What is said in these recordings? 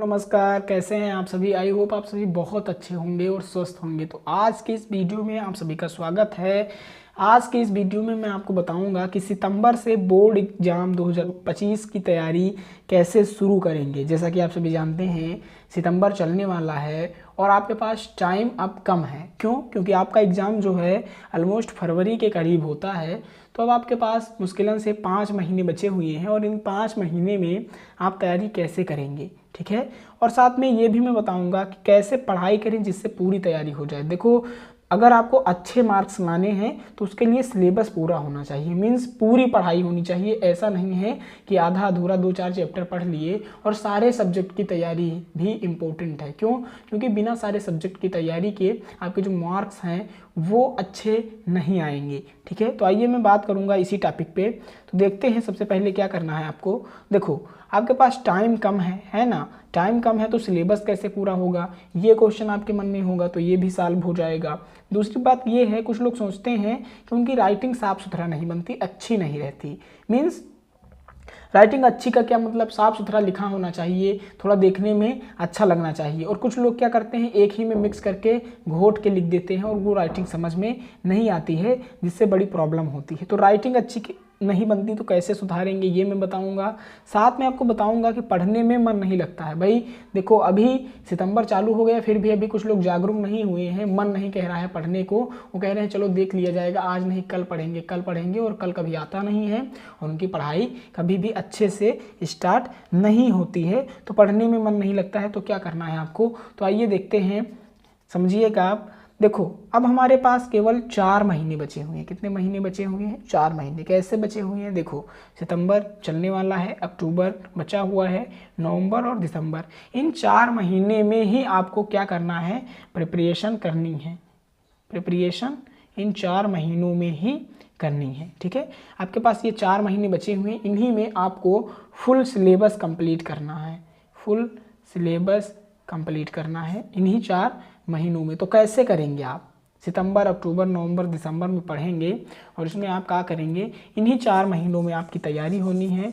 नमस्कार, कैसे हैं आप सभी। आई होप आप सभी बहुत अच्छे होंगे और स्वस्थ होंगे। तो आज के इस वीडियो में आप सभी का स्वागत है। आज के इस वीडियो में मैं आपको बताऊंगा कि सितंबर से बोर्ड एग्जाम 2025 की तैयारी कैसे शुरू करेंगे। जैसा कि आप सभी जानते हैं सितंबर चलने वाला है और आपके पास टाइम अब कम है। क्यों? क्योंकि आपका एग्ज़ाम जो है ऑलमोस्ट फरवरी के करीब होता है। तो अब आपके पास मुश्किलन से 5 महीने बचे हुए हैं और इन 5 महीने में आप तैयारी कैसे करेंगे, ठीक है। और साथ में ये भी मैं बताऊंगा कि कैसे पढ़ाई करें जिससे पूरी तैयारी हो जाए। देखो, अगर आपको अच्छे मार्क्स लाने हैं तो उसके लिए सिलेबस पूरा होना चाहिए, मीन्स पूरी पढ़ाई होनी चाहिए। ऐसा नहीं है कि आधा अधूरा 2-4 चैप्टर पढ़ लिए। और सारे सब्जेक्ट की तैयारी भी इम्पोर्टेंट है। क्यों? क्योंकि बिना सारे सब्जेक्ट की तैयारी के आपके जो मार्क्स हैं वो अच्छे नहीं आएंगे, ठीक है। तो आइए मैं बात करूंगा इसी टॉपिक पे। तो देखते हैं सबसे पहले क्या करना है आपको। देखो, आपके पास टाइम कम है ना। टाइम कम है तो सिलेबस कैसे पूरा होगा, ये क्वेश्चन आपके मन में होगा, तो ये भी सॉल्व हो जाएगा। दूसरी बात ये है, कुछ लोग सोचते हैं कि उनकी राइटिंग साफ सुथरा नहीं बनती, अच्छी नहीं रहती। मीन्स राइटिंग अच्छी का क्या मतलब, साफ सुथरा लिखा होना चाहिए, थोड़ा देखने में अच्छा लगना चाहिए। और कुछ लोग क्या करते हैं, एक ही में मिक्स करके घोट के लिख देते हैं और वो राइटिंग समझ में नहीं आती है, जिससे बड़ी प्रॉब्लम होती है। तो राइटिंग अच्छी नहीं बनती तो कैसे सुधारेंगे ये मैं बताऊंगा। साथ में आपको बताऊंगा कि पढ़ने में मन नहीं लगता है। भाई देखो, अभी सितंबर चालू हो गया फिर भी अभी कुछ लोग जागरूक नहीं हुए हैं, मन नहीं कह रहा है पढ़ने को। वो कह रहे हैं चलो देख लिया जाएगा, आज नहीं कल पढ़ेंगे, कल पढ़ेंगे, और कल कभी आता नहीं है और उनकी पढ़ाई कभी भी अच्छे से स्टार्ट नहीं होती है। तो पढ़ने में मन नहीं लगता है तो क्या करना है आपको, तो आइए देखते हैं, समझिएगा आप। देखो, अब हमारे पास केवल 4 महीने बचे हुए हैं। कितने महीने बचे हुए हैं? 4 महीने। कैसे बचे हुए हैं? देखो, सितंबर चलने वाला है, अक्टूबर बचा हुआ है, नवंबर और दिसंबर। इन 4 महीने में ही आपको क्या करना है, प्रिपरेशन करनी है। प्रिपरेशन इन 4 महीनों में ही करनी है, ठीक है। आपके पास ये 4 महीने बचे हुए हैं, इन्हीं में आपको फुल सिलेबस कंप्लीट करना है। फुल सिलेबस कंप्लीट करना है इन्हीं 4 महीनों में। तो कैसे करेंगे आप? सितंबर, अक्टूबर, नवंबर, दिसंबर में पढ़ेंगे और इसमें आप क्या करेंगे, इन्हीं 4 महीनों में आपकी तैयारी होनी है।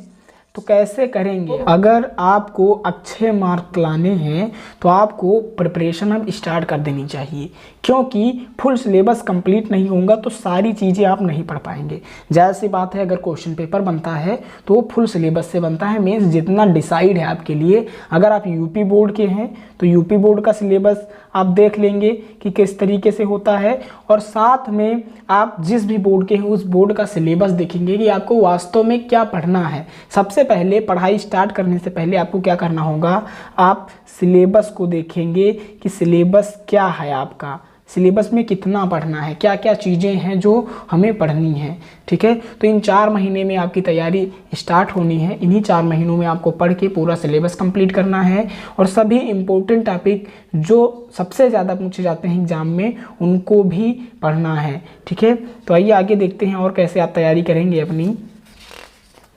तो कैसे करेंगे? अगर आपको अच्छे मार्क लाने हैं तो आपको प्रिपरेशन अब स्टार्ट कर देनी चाहिए, क्योंकि फुल सिलेबस कंप्लीट नहीं होगा तो सारी चीज़ें आप नहीं पढ़ पाएंगे। ज़ाहिर सी बात है, अगर क्वेश्चन पेपर बनता है तो वो फुल सिलेबस से बनता है, मीन्स जितना डिसाइड है आपके लिए। अगर आप यूपी बोर्ड के हैं तो यूपी बोर्ड का सिलेबस आप देख लेंगे कि किस तरीके से होता है, और साथ में आप जिस भी बोर्ड के हैं उस बोर्ड का सिलेबस देखेंगे कि आपको वास्तव में क्या पढ़ना है। सबसे पहले पढ़ाई स्टार्ट करने से पहले आपको क्या करना होगा, आप सिलेबस को देखेंगे कि सिलेबस क्या है आपका, सिलेबस में कितना पढ़ना है, क्या क्या चीज़ें हैं जो हमें पढ़नी है, ठीक है। तो इन 4 महीने में आपकी तैयारी स्टार्ट होनी है। इन्हीं 4 महीनों में आपको पढ़ के पूरा सिलेबस कंप्लीट करना है और सभी इम्पोर्टेंट टॉपिक जो सबसे ज़्यादा पूछे जाते हैं एग्जाम में उनको भी पढ़ना है, ठीक है। तो आइए आगे देखते हैं और कैसे आप तैयारी करेंगे अपनी।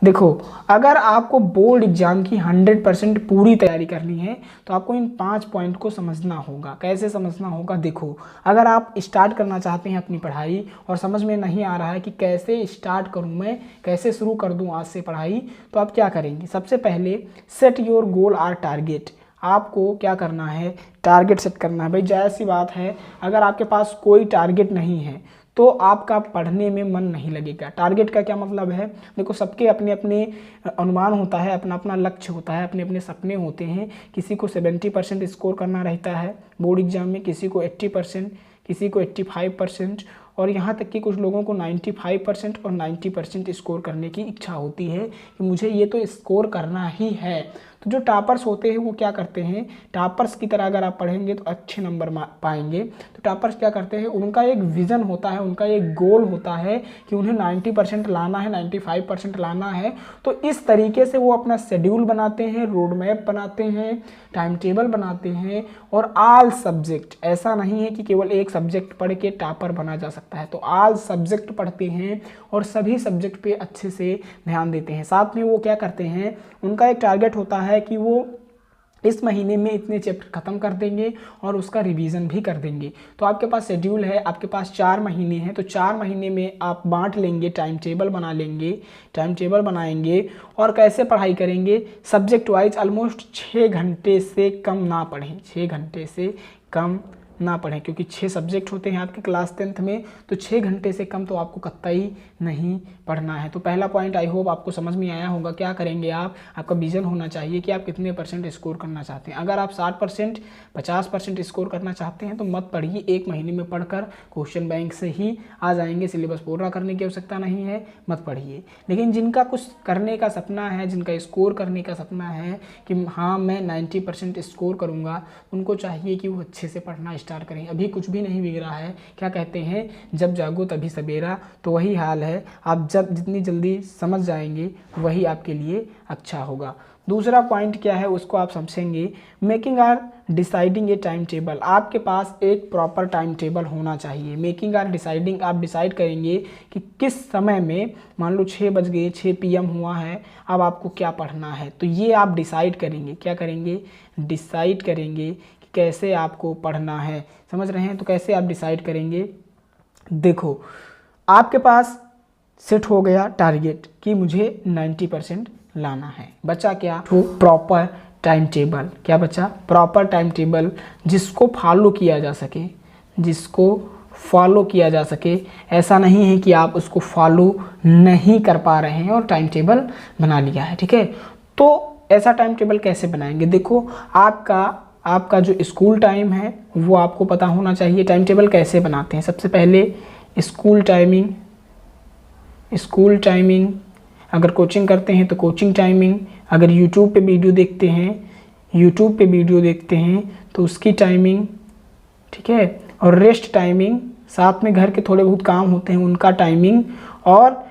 देखो, अगर आपको बोर्ड एग्जाम की 100% पूरी तैयारी करनी है तो आपको इन 5 पॉइंट को समझना होगा। कैसे समझना होगा? देखो, अगर आप स्टार्ट करना चाहते हैं अपनी पढ़ाई और समझ में नहीं आ रहा है कि कैसे स्टार्ट करूं मैं, कैसे शुरू कर दूं आज से पढ़ाई, तो आप क्या करेंगे? सबसे पहले set your goal or target. आपको क्या करना है, टारगेट सेट करना है। भाई जाहिर सी बात है, अगर आपके पास कोई टारगेट नहीं है तो आपका पढ़ने में मन नहीं लगेगा। टारगेट का क्या मतलब है? देखो, सबके अपने अपने अनुमान होता है, अपना अपना लक्ष्य होता है, अपने अपने सपने होते हैं। किसी को 70% स्कोर करना रहता है बोर्ड एग्जाम में, किसी को 80%, किसी को 85%, और यहाँ तक कि कुछ लोगों को 95% और 90% स्कोर करने की इच्छा होती है कि मुझे ये तो स्कोर करना ही है। तो जो टॉपर्स होते हैं वो क्या करते हैं, टॉपर्स की तरह अगर आप पढ़ेंगे तो अच्छे नंबर पाएंगे। तो टॉपर्स क्या करते हैं, उनका एक विज़न होता है, उनका एक गोल होता है कि उन्हें 90% लाना है, 95% लाना है। तो इस तरीके से वो अपना शेड्यूल बनाते हैं, रोड मैप बनाते हैं, टाइम टेबल बनाते हैं। और ऑल सब्जेक्ट, ऐसा नहीं है कि केवल एक सब्जेक्ट पढ़ के टॉपर बना जा सकता है, तो ऑल सब्जेक्ट पढ़ते हैं और सभी सब्जेक्ट पे अच्छे से ध्यान देते हैं। साथ में वो क्या करते हैं, उनका एक टारगेट होता है कि वो इस महीने में इतने चैप्टर ख़त्म कर देंगे और उसका रिवीजन भी कर देंगे। तो आपके पास शेड्यूल है, आपके पास 4 महीने हैं, तो 4 महीने में आप बांट लेंगे, टाइम टेबल बना लेंगे, टाइम टेबल बनाएंगे और कैसे पढ़ाई करेंगे, सब्जेक्ट वाइज ऑलमोस्ट 6 घंटे से कम ना पढ़ें, 6 घंटे से कम ना पढ़ें, क्योंकि 6 सब्जेक्ट होते हैं आपके क्लास 10th में, तो 6 घंटे से कम तो आपको कतई नहीं पढ़ना है। तो पहला पॉइंट आई होप आपको समझ में आया होगा। क्या करेंगे आप, आपका विजन होना चाहिए कि आप कितने % स्कोर करना चाहते हैं। अगर आप 60% 50% स्कोर करना चाहते हैं तो मत पढ़िए, 1 महीने में पढ़कर क्वेश्चन बैंक से ही आ जाएंगे, सिलेबस पूरा करने की आवश्यकता नहीं है, मत पढ़िए। लेकिन जिनका कुछ करने का सपना है, जिनका स्कोर करने का सपना है कि हाँ मैं 90% स्कोर करूँगा, उनको चाहिए कि वो अच्छे से पढ़ना स्टार्ट करें। अभी कुछ भी नहीं बिगड़ा है, क्या कहते हैं, जब जागो तभी सवेरा, तो वही हाल है। आप जब जितनी जल्दी समझ जाएंगे वही आपके लिए अच्छा होगा। दूसरा पॉइंट क्या है उसको आप समझेंगे, making or deciding a time table. आपके पास एक प्रॉपर टाइम टेबल होना चाहिए। मेकिंग आर डिसाइडिंग, आप डिसाइड करेंगे कि किस समय में, मान लो 6 बज गए, 6 PM हुआ है, अब आपको क्या पढ़ना है, तो ये आप डिसाइड करेंगे। क्या करेंगे, डिसाइड करेंगे कि कैसे आपको पढ़ना है। समझ रहे हैं, तो कैसे आप डिसाइड करेंगे, देखो आपके पास सेट हो गया टारगेट कि मुझे 90% लाना है, बचा क्या, तो प्रॉपर टाइम टेबल। क्या बचा, प्रॉपर टाइम टेबल, जिसको फॉलो किया जा सके, जिसको फॉलो किया जा सके। ऐसा नहीं है कि आप उसको फॉलो नहीं कर पा रहे हैं और टाइम टेबल बना लिया है, ठीक है। तो ऐसा टाइम टेबल कैसे बनाएंगे, देखो आपका जो स्कूल टाइम है वो आपको पता होना चाहिए। टाइम टेबल कैसे बनाते हैं, सबसे पहले स्कूल टाइमिंग, अगर कोचिंग करते हैं तो कोचिंग टाइमिंग, अगर यूट्यूब पे वीडियो देखते हैं तो उसकी टाइमिंग, ठीक है, और रेस्ट टाइमिंग, साथ में घर के थोड़े बहुत काम होते हैं उनका टाइमिंग। और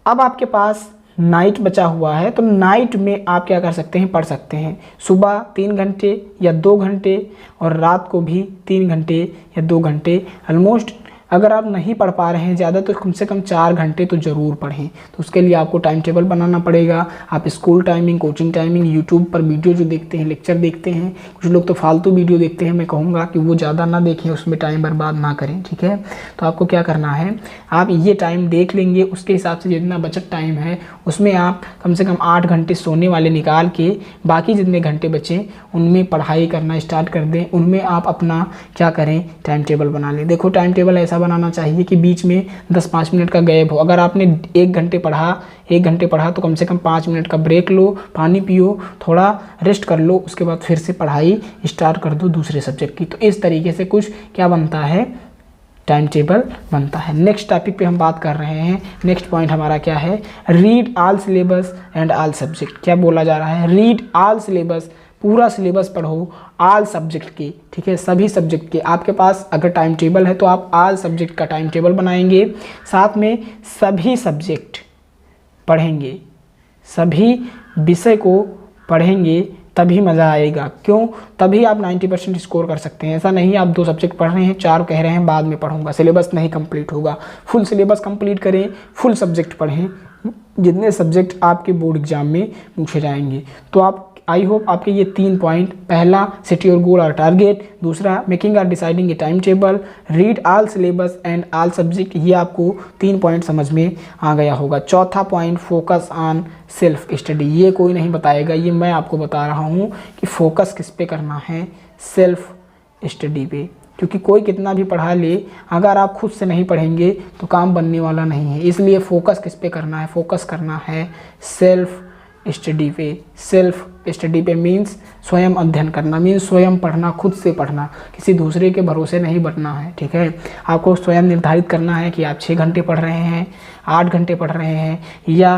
अब आपके पास नाइट बचा हुआ है, तो नाइट में आप क्या कर सकते हैं, पढ़ सकते हैं। सुबह 3 घंटे या 2 घंटे और रात को भी 3 घंटे या 2 घंटे। ऑलमोस्ट अगर आप नहीं पढ़ पा रहे हैं ज़्यादा तो कम से कम 4 घंटे तो ज़रूर पढ़ें। तो उसके लिए आपको टाइम टेबल बनाना पड़ेगा। आप school timing, coaching timing, YouTube पर वीडियो जो देखते हैं, लेक्चर देखते हैं, कुछ लोग तो फालतू वीडियो देखते हैं, मैं कहूँगा कि वो ज़्यादा ना देखें, उसमें टाइम बर्बाद ना करें, ठीक है। तो आपको क्या करना है, आप ये टाइम देख लेंगे, उसके हिसाब से जितना बचत टाइम है उसमें आप कम से कम 8 घंटे सोने वाले निकाल के बाकी जितने घंटे बचें उनमें पढ़ाई करना स्टार्ट कर दें। उनमें आप अपना क्या करें, टाइम टेबल बना लें। देखो टाइम टेबल ऐसा बनाना चाहिए कि बीच में 10-5 मिनट का गैप हो। अगर आपने 1 घंटे पढ़ा तो कम से कम 5 मिनट का ब्रेक लो, पानी पियो, थोड़ा रेस्ट कर लो, उसके बाद फिर से पढ़ाई स्टार्ट कर दो दूसरे सब्जेक्ट की। तो इस तरीके से कुछ क्या बनता है, टाइम टेबल बनता है। नेक्स्ट टॉपिक पे हम बात कर रहे हैं। नेक्स्ट पॉइंट हमारा क्या है, read all syllabus and all subject. क्या बोला जा रहा है, रीड ऑल सिलेबस, पूरा सिलेबस पढ़ो, ऑल सब्जेक्ट की, ठीक है, सभी सब्जेक्ट के। आपके पास अगर टाइम टेबल है तो आप ऑल सब्जेक्ट का टाइम टेबल बनाएंगे, साथ में सभी सब्जेक्ट पढ़ेंगे, सभी विषय को पढ़ेंगे, तभी मज़ा आएगा। क्यों, तभी आप 90% स्कोर कर सकते हैं। ऐसा नहीं आप 2 सब्जेक्ट पढ़ रहे हैं, 4 कह रहे हैं बाद में पढ़ूंगा, सिलेबस नहीं कंप्लीट होगा। फुल सिलेबस कंप्लीट करें, फुल सब्जेक्ट पढ़ें, जितने सब्जेक्ट आपके बोर्ड एग्जाम में पूछे जाएंगे। तो आप आई होप आपके ये 3 पॉइंट, पहला सेट योर गोल और टारगेट, दूसरा मेकिंग और deciding a time table, read all syllabus and all subject, ये आपको 3 पॉइंट समझ में आ गया होगा। चौथा point, focus on self study. ये कोई नहीं बताएगा, ये मैं आपको बता रहा हूँ कि फोकस किस पे करना है, सेल्फ स्टडी पे। क्योंकि कोई कितना भी पढ़ा ले, अगर आप खुद से नहीं पढ़ेंगे तो काम बनने वाला नहीं है। इसलिए फोकस किस पे करना है, फोकस करना है सेल्फ स्टडी पे। सेल्फ स्टडी पे मीन्स स्वयं अध्ययन करना, मीन्स स्वयं पढ़ना, खुद से पढ़ना, किसी दूसरे के भरोसे नहीं बैठना है, ठीक है। आपको स्वयं निर्धारित करना है कि आप 6 घंटे पढ़ रहे हैं, 8 घंटे पढ़ रहे हैं या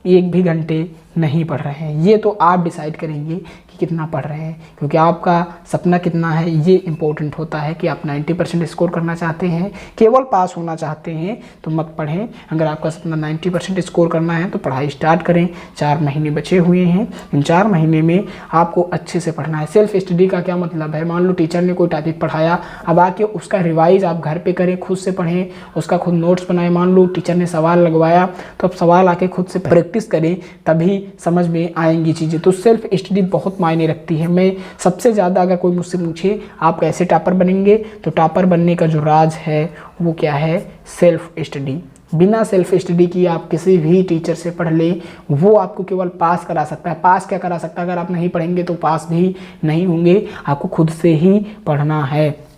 1 भी घंटे नहीं पढ़ रहे हैं। ये तो आप डिसाइड करेंगे कि कितना पढ़ रहे हैं, क्योंकि आपका सपना कितना है ये इम्पोर्टेंट होता है। कि आप 90% स्कोर करना चाहते हैं, केवल पास होना चाहते हैं तो मत पढ़ें। अगर आपका सपना 90% स्कोर करना है तो पढ़ाई स्टार्ट करें। 4 महीने बचे हुए हैं, इन 4 महीने में आपको अच्छे से पढ़ना है। सेल्फ स्टडी का क्या मतलब है, मान लो टीचर ने कोई टॉपिक पढ़ाया, अब आके उसका रिवाइज आप घर पे करें, खुद से पढ़ें, उसका खुद नोट्स बनाएं। मान लो टीचर ने सवाल लगवाया तो अब सवाल आके खुद से प्रैक्टिस करें, तभी समझ में आएंगी चीज़ें। तो सेल्फ स्टडी बहुत मायने रखती है। मैं सबसे ज़्यादा अगर कोई मुझसे पूछे आप कैसे टॉपर बनेंगे, तो टॉपर बनने का जो राज है वो क्या है, सेल्फ स्टडी। बिना सेल्फ स्टडी की आप किसी भी टीचर से पढ़ ले, वो आपको केवल पास करा सकता है। पास क्या करा सकता है, अगर आप नहीं पढ़ेंगे तो पास भी नहीं होंगे, आपको खुद से ही पढ़ना है।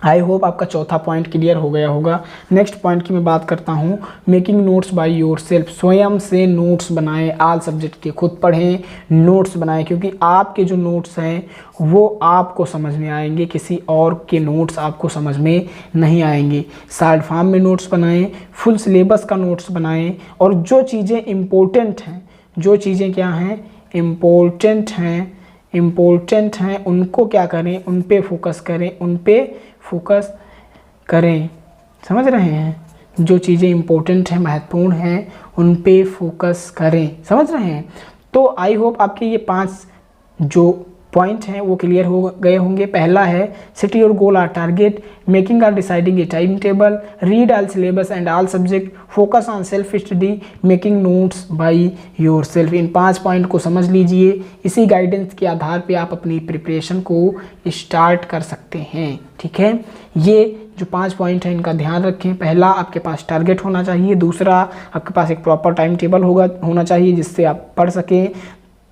आई होप आपका चौथा पॉइंट क्लियर हो गया होगा। नेक्स्ट पॉइंट की मैं बात करता हूँ, making notes by your self. स्वयं से नोट्स बनाएं, आल सब्जेक्ट के खुद पढ़ें, नोट्स बनाएं, क्योंकि आपके जो नोट्स हैं वो आपको समझ में आएंगे, किसी और के नोट्स आपको समझ में नहीं आएंगे। शॉर्ट फॉर्म में नोट्स बनाएं, फुल सिलेबस का नोट्स बनाएं, और जो चीज़ें इम्पोर्टेंट हैं, जो चीज़ें क्या हैं, इम्पोर्टेंट हैं उनको क्या करें, उन पे फोकस करें, उन पे फोकस करें। समझ रहे हैं, जो चीज़ें इम्पोर्टेंट हैं, महत्वपूर्ण हैं, उन पे फोकस करें। समझ रहे हैं। तो आई होप आपके ये 5 जो पॉइंट हैं वो क्लियर हो गए होंगे। पहला है सेट योर गोल और टारगेट, मेकिंग और deciding a time table, read all syllabus and all subject, focus on self study, making notes by your self. In 5 point को समझ लीजिए। इसी गाइडेंस के आधार पे आप अपनी प्रिपरेशन को स्टार्ट कर सकते हैं। ठीक है, ये जो 5 पॉइंट हैं इनका ध्यान रखें। पहला, आपके पास टारगेट होना चाहिए। दूसरा, आपके पास एक प्रॉपर टाइम टेबल होना चाहिए जिससे आप पढ़ सकें।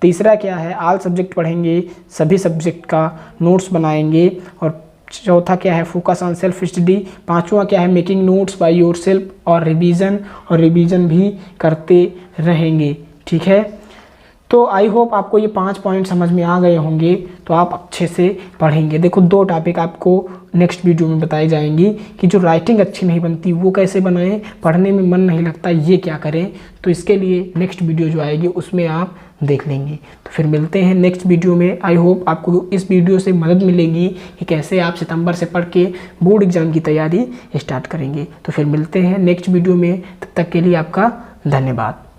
तीसरा क्या है, ऑल सब्जेक्ट पढ़ेंगे, सभी सब्जेक्ट का नोट्स बनाएंगे। और चौथा क्या है, फोकस ऑन सेल्फ स्टडी। पांचवा क्या है, making notes by your self, और रिवीजन भी करते रहेंगे। ठीक है, तो आई होप आपको ये 5 पॉइंट समझ में आ गए होंगे, तो आप अच्छे से पढ़ेंगे। देखो 2 टॉपिक आपको नेक्स्ट वीडियो में बताई जाएंगी कि जो राइटिंग अच्छी नहीं बनती वो कैसे बनाएं, पढ़ने में मन नहीं लगता ये क्या करें। तो इसके लिए नेक्स्ट वीडियो जो आएगी उसमें आप देख लेंगे। तो फिर मिलते हैं नेक्स्ट वीडियो में। आई होप आपको इस वीडियो से मदद मिलेगी कि कैसे आप सितंबर से पढ़ के बोर्ड एग्जाम की तैयारी स्टार्ट करेंगे। तो फिर मिलते हैं नेक्स्ट वीडियो में, तब तक के लिए आपका धन्यवाद।